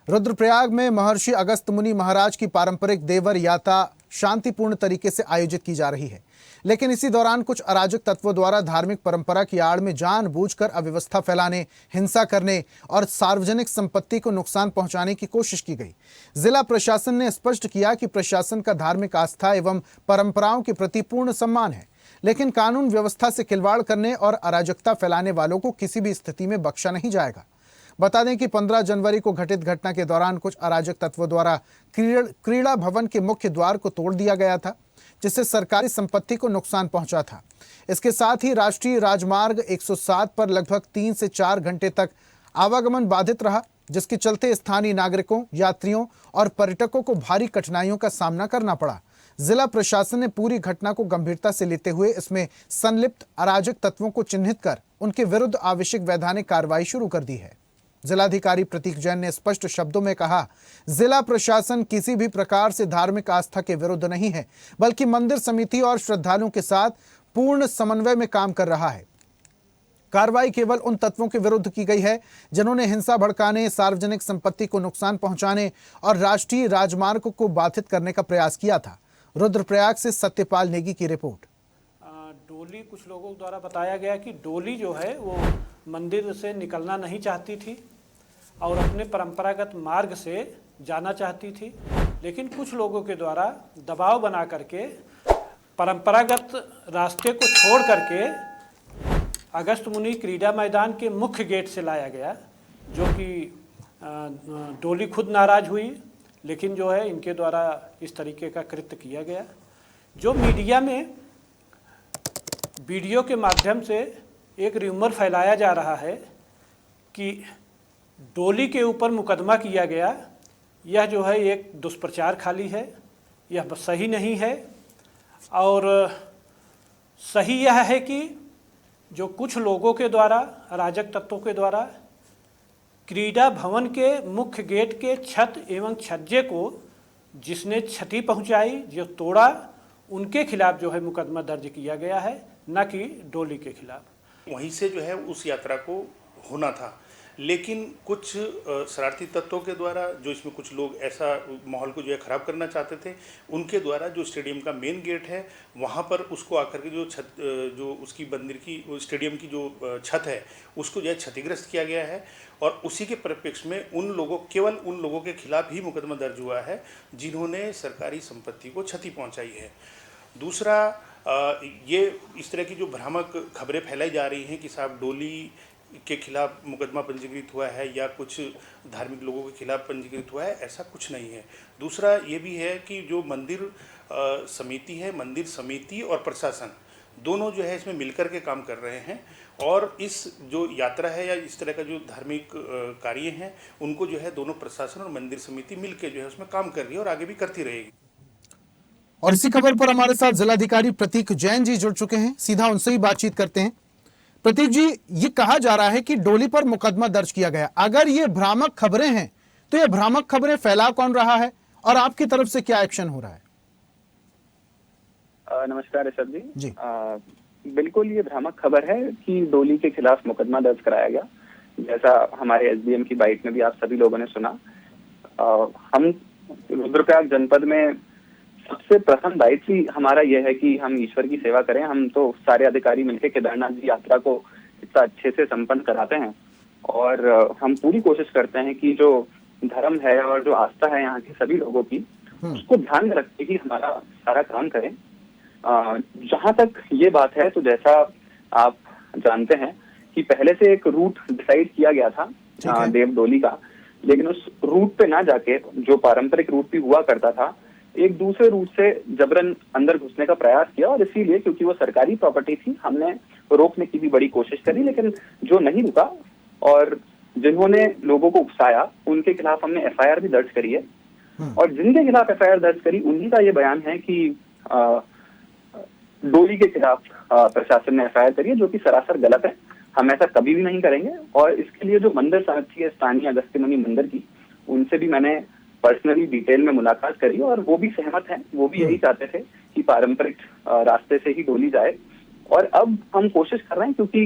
रुद्रप्रयाग में महर्षि अगस्त मुनि महाराज की पारंपरिक देवर यात्रा शांतिपूर्ण तरीके से आयोजित की जा रही है, लेकिन इसी दौरान कुछ अराजक तत्वों द्वारा धार्मिक परंपरा की आड़ में जानबूझकर अव्यवस्था फैलाने, हिंसा करने और सार्वजनिक संपत्ति को नुकसान पहुंचाने की कोशिश की गई। जिला प्रशासन ने स्पष्ट किया कि प्रशासन का धार्मिक आस्था एवं परंपराओं के प्रति पूर्ण सम्मान है, लेकिन कानून व्यवस्था से खिलवाड़ करने और अराजकता फैलाने वालों को किसी भी स्थिति में बख्शा नहीं जाएगा। बता दें कि 15 जनवरी को घटित घटना के दौरान कुछ अराजक तत्वों द्वारा क्रीड़ा भवन के मुख्य द्वार को तोड़ दिया गया था, जिससे सरकारी संपत्ति को नुकसान पहुंचा था। इसके साथ ही राष्ट्रीय राजमार्ग 107 पर लगभग 3 से 4 घंटे तक आवागमन बाधित रहा, जिसके चलते स्थानीय नागरिकों, यात्रियों और पर्यटकों को भारी कठिनाइयों का सामना करना पड़ा। जिला प्रशासन ने पूरी घटना को गंभीरता से लेते हुए इसमें संलिप्त अराजक तत्वों को चिन्हित कर उनके विरुद्ध आवश्यक वैधानिक कार्रवाई शुरू कर दी है। जिलाधिकारी प्रतीक जैन ने स्पष्ट शब्दों में कहा, जिला प्रशासन किसी भी प्रकार से धार्मिक आस्था के विरुद्ध नहीं है, बल्कि मंदिर समिति और श्रद्धालुओं के साथ पूर्ण समन्वय में काम कर रहा है। कार्रवाई केवल उन तत्वों के विरुद्ध की गई है जिन्होंने हिंसा भड़काने, सार्वजनिक संपत्ति को नुकसान पहुंचाने और राष्ट्रीय राजमार्ग को बाधित करने का प्रयास किया था। रुद्रप्रयाग से सत्यपाल नेगी की रिपोर्ट। डोली, कुछ लोगों द्वारा बताया गया कि डोली जो है वो मंदिर से निकलना नहीं चाहती थी और अपने परंपरागत मार्ग से जाना चाहती थी, लेकिन कुछ लोगों के द्वारा दबाव बना करके परंपरागत रास्ते को छोड़ करके अगस्त मुनि क्रीड़ा मैदान के मुख्य गेट से लाया गया, जो कि डोली खुद नाराज हुई, लेकिन जो है इनके द्वारा इस तरीके का कृत्य किया गया। जो मीडिया में वीडियो के माध्यम से एक र्यूमर फैलाया जा रहा है कि डोली के ऊपर मुकदमा किया गया, यह जो है एक दुष्प्रचार खाली है, यह सही नहीं है। और सही यह है कि जो कुछ लोगों के द्वारा, अराजक तत्वों के द्वारा क्रीड़ा भवन के मुख्य गेट के छत एवं छज्जे को जिसने क्षति पहुंचाई, जो तोड़ा, उनके खिलाफ जो है मुकदमा दर्ज किया गया है, न कि डोली के खिलाफ। वहीं से जो है उस यात्रा को होना था, लेकिन कुछ शरारती तत्वों के द्वारा, जो इसमें कुछ लोग ऐसा माहौल को जो है ख़राब करना चाहते थे, उनके द्वारा जो स्टेडियम का मेन गेट है वहाँ पर उसको आकर के जो उसकी मंदिर की, स्टेडियम की जो छत है, उसको जो है क्षतिग्रस्त किया गया है। और उसी के परिप्रेक्ष्य में केवल उन लोगों के खिलाफ ही मुकदमा दर्ज हुआ है जिन्होंने सरकारी संपत्ति को क्षति पहुँचाई है। दूसरा, ये इस तरह की जो भ्रामक खबरें फैलाई जा रही हैं कि साहब डोली के खिलाफ मुकदमा पंजीकृत हुआ है या कुछ धार्मिक लोगों के खिलाफ पंजीकृत हुआ है, ऐसा कुछ नहीं है। दूसरा ये भी है कि जो मंदिर समिति है, मंदिर समिति और प्रशासन दोनों जो है इसमें मिलकर के काम कर रहे हैं, और इस जो यात्रा है या इस तरह का जो धार्मिक कार्य हैं उनको जो है दोनों प्रशासन और मंदिर समिति मिलकर जो है उसमें काम कर रही है और आगे भी करती रहेगी। और इसी खबर पर हमारे साथ जिलाधिकारी प्रतीक जैन जी जुड़ चुके हैं, सीधा उनसे ही बातचीत करते हैं। प्रतीक जी, ये कहा जा रहा है कि डोली पर मुकदमा दर्ज किया गया, अगर ये भ्रामक खबरें हैं तो ये भ्रामक खबरें फैला कौन रहा है और आपकी तरफ से क्या एक्शन हो रहा है? नमस्कार ऋषभ जी। बिल्कुल ये भ्रामक खबर है कि डोली के खिलाफ मुकदमा दर्ज कराया गया, जैसा हमारे एसडीएम की बाइट में भी आप सभी लोगों ने सुना। हम रुद्रप्रयाग जनपद में सबसे प्रथम दायित्व हमारा यह है कि हम ईश्वर की सेवा करें। हम तो सारे अधिकारी मिलकर केदारनाथ जी यात्रा को इतना अच्छे से संपन्न कराते हैं और हम पूरी कोशिश करते हैं कि जो धर्म है और जो आस्था है यहाँ के सभी लोगों की, उसको ध्यान में रखते ही हमारा सारा काम करें। जहाँ तक ये बात है, तो जैसा आप जानते हैं कि पहले से एक रूट डिसाइड किया गया था देव डोली का, लेकिन उस रूट पे ना जाके जो पारंपरिक रूट भी हुआ करता था, एक दूसरे रूट से जबरन अंदर घुसने का प्रयास किया। और इसीलिए, क्योंकि वो सरकारी प्रॉपर्टी थी, हमने रोकने की भी बड़ी कोशिश करी, लेकिन जो नहीं रुका और जिन्होंने लोगों को उकसाया उनके खिलाफ हमने एफआईआर भी दर्ज करी है। और जिनके खिलाफ एफआईआर दर्ज करी उन्हीं का ये बयान है कि डोली के खिलाफ प्रशासन ने एफआईआर करी है, जो कि सरासर गलत है। हम ऐसा कभी भी नहीं करेंगे। और इसके लिए जो मंदिर समिति है स्थानीय अगस्त्य मुनि मंदिर की, उनसे भी मैंने पर्सनली डिटेल में मुलाकात करी और वो भी सहमत हैं। वो भी यही चाहते थे कि पारंपरिक रास्ते से ही डोली जाए। और अब हम कोशिश कर रहे हैं, क्योंकि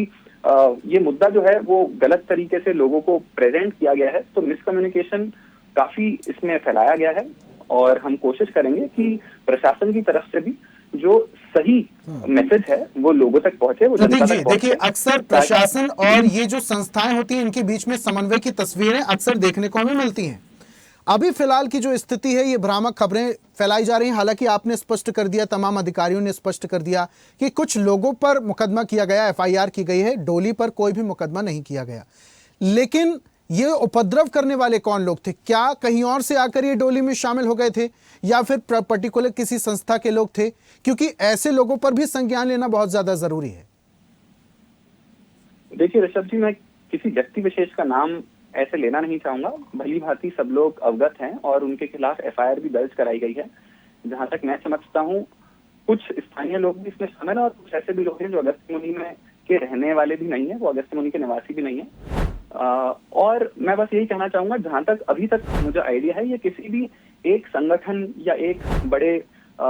ये मुद्दा जो है वो गलत तरीके से लोगों को प्रेजेंट किया गया है, तो मिसकम्युनिकेशन काफी इसमें फैलाया गया है और हम कोशिश करेंगे कि प्रशासन की तरफ से भी जो सही मैसेज है वो लोगों तक पहुंचे, वो जनता तक पहुंचे। देखिए, अक्सर प्रशासन और ये जो संस्थाएं होती हैं इनके बीच में समन्वय की तस्वीरें अक्सर देखने को हमें मिलती हैं। अभी फिलहाल की जो स्थिति है, ये भ्रामक खबरें फैलाई जा रही हैं। हालांकि आपने स्पष्ट कर दिया, तमाम अधिकारियों ने स्पष्ट कर दिया कि कुछ लोगों पर मुकदमा किया गया, एफआईआर की गई है, डोली पर कोई भी मुकदमा नहीं किया गया। लेकिन ये उपद्रव करने वाले कौन लोग थे? क्या कहीं और से आकर ये डोली में शामिल हो गए थे या फिर पर्टिकुलर किसी संस्था के लोग थे? क्योंकि ऐसे लोगों पर भी संज्ञान लेना बहुत ज्यादा जरूरी है। देखिए ऋषभ जी, मैं किसी व्यक्ति विशेष का नाम ऐसे लेना नहीं चाहूंगा। भली भांति सब लोग अवगत हैं और उनके खिलाफ एफआईआर भी दर्ज कराई गई है। जहां तक मैं समझता हूं, कुछ स्थानीय लोग भी इसमें शामिल हैं और कुछ ऐसे भी लोग हैं जो अगस्त्यमुनि में के रहने वाले भी नहीं है, वो अगस्त्यमुनि के निवासी भी नहीं है। और मैं बस यही कहना चाहूंगा, जहां तक अभी तक मुझे आइडिया है, ये किसी भी एक संगठन या एक बड़े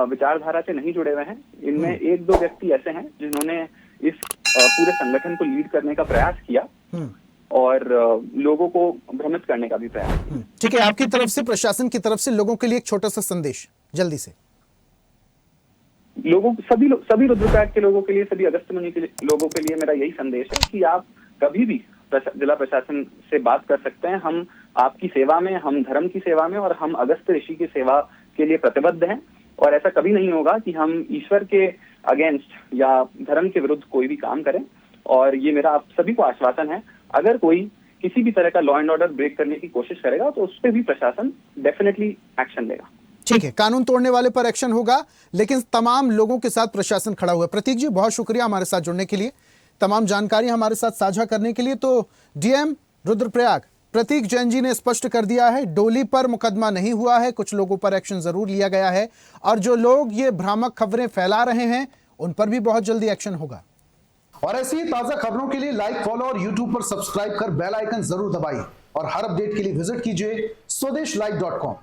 विचारधारा से नहीं जुड़े हुए हैं। इनमें एक दो व्यक्ति ऐसे हैं जिन्होंने इस पूरे संगठन को लीड करने का प्रयास किया और लोगों को भ्रमित करने का भी प्रयास किया। ठीक है, आपकी तरफ से, प्रशासन की तरफ से लोगों के लिए एक छोटा सा संदेश जल्दी से। लोगों सभी रुद्रप्रयाग के लोगों के लिए, सभी अगस्त्यमुनि के लोगों के लिए मेरा यही संदेश है कि आप कभी भी जिला प्रशासन से बात कर सकते हैं। हम आपकी सेवा में, हम धर्म की सेवा में और हम अगस्त्य ऋषि की सेवा के लिए प्रतिबद्ध हैं। और ऐसा कभी नहीं होगा कि हम ईश्वर के अगेंस्ट या धर्म के विरुद्ध कोई भी काम करें। और ये मेरा आप सभी को आश्वासन है, अगर कोई किसी भी तरह का लॉ एंड ऑर्डर ब्रेक करने की कोशिश करेगा तो उस पर भी प्रशासन डेफिनेटली एक्शन लेगा। ठीक है, कानून तोड़ने वाले पर एक्शन होगा, लेकिन तमाम लोगों के साथ प्रशासन खड़ा हुआ है। प्रतीक जी, बहुत शुक्रिया हमारे साथ जुड़ने के लिए, तमाम जानकारी हमारे साथ साझा करने के लिए। तो डीएम रुद्रप्रयाग प्रतीक जैन जी ने स्पष्ट कर दिया है, डोली पर मुकदमा नहीं हुआ है, कुछ लोगों पर एक्शन जरूर लिया गया है और जो लोग ये भ्रामक खबरें फैला रहे हैं उन पर भी बहुत जल्दी एक्शन होगा। और ऐसी ही ताजा खबरों के लिए लाइक, फॉलो और यूट्यूब पर सब्सक्राइब कर बेल आइकन जरूर दबाइए और हर अपडेट के लिए विजिट कीजिए स्वदेशलाइव.com।